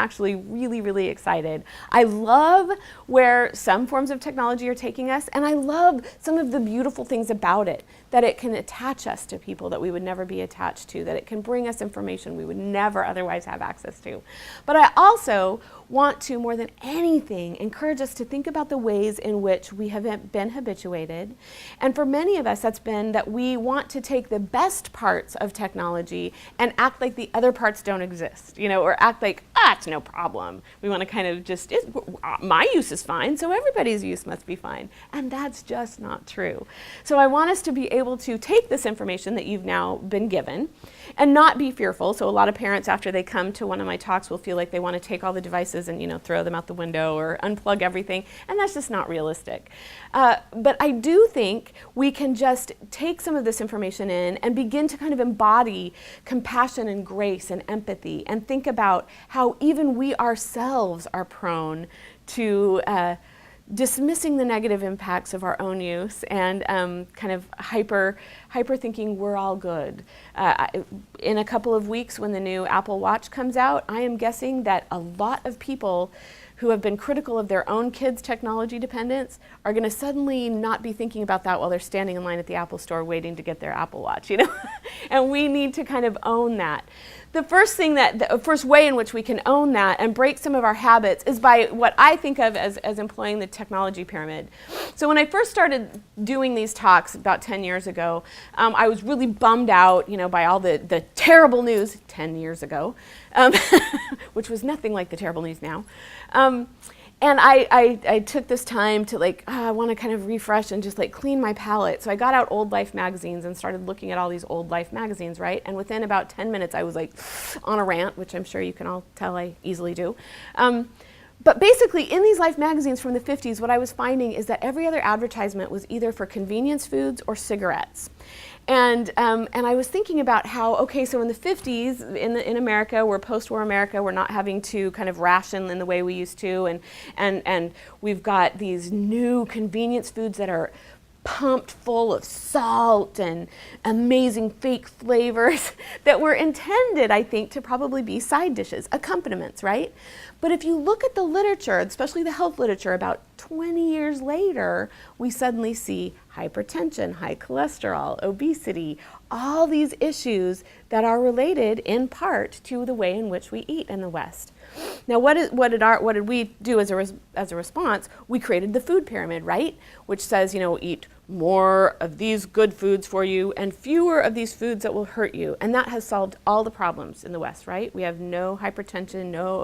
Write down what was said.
actually really, really excited. I love where some forms of technology are taking us, and I love some of the beautiful things about it, that it can attach us to people that we would never be attached to, that it can bring us information we would never otherwise have access to. But I also want to, more than anything, encourage us to think about the ways in which we have been habituated. And for many of us, that's been that we want to take the best parts of technology and act like the other parts don't exist, you know, or act like, it's no problem. We want to kind of just, my use is fine, so everybody's use must be fine. And that's just not true. So I want us to be able to take this information that you've now been given and not be fearful. So a lot of parents, after they come to one of my talks, will feel like they want to take all the devices and, you know, throw them out the window or unplug everything, and that's just not realistic. But I do think we can just take some of this information in and begin to kind of embody compassion and grace and empathy, and think about how even we ourselves are prone to dismissing the negative impacts of our own use and kind of hyper thinking we're all good. In a couple of weeks, when the new Apple Watch comes out, I am guessing that a lot of people who have been critical of their own kids' technology dependence are going to suddenly not be thinking about that while they're standing in line at the Apple store waiting to get their Apple Watch, you know? And we need to kind of own that. The first way in which we can own that and break some of our habits is by what I think of as employing the technology pyramid. So when I first started doing these talks about 10 years ago, I was really bummed out, you know, by all the terrible news 10 years ago, which was nothing like the terrible news now. And I took this time to I want to kind of refresh and just clean my palette. So I got out Old Life magazines and started looking at all these Old Life magazines, right? And within about 10 minutes, I was on a rant, which I'm sure you can all tell I easily do. But basically, in these Life magazines from the 50s, what I was finding is that every other advertisement was either for convenience foods or cigarettes. And I was thinking about how, okay, so in the 50s, in America, we're post-war America, we're not having to kind of ration in the way we used to, and we've got these new convenience foods that are pumped full of salt and amazing fake flavors that were intended, I think, to probably be side dishes, accompaniments, right? But if you look at the literature, especially the health literature, about 20 years later, we suddenly see hypertension, high cholesterol, obesity, all these issues that are related in part to the way in which we eat in the West. Now, what did we do as a response? We created the food pyramid, right? Which says, you know, eat more of these good foods for you and fewer of these foods that will hurt you. And that has solved all the problems in the West, right? We have no hypertension, no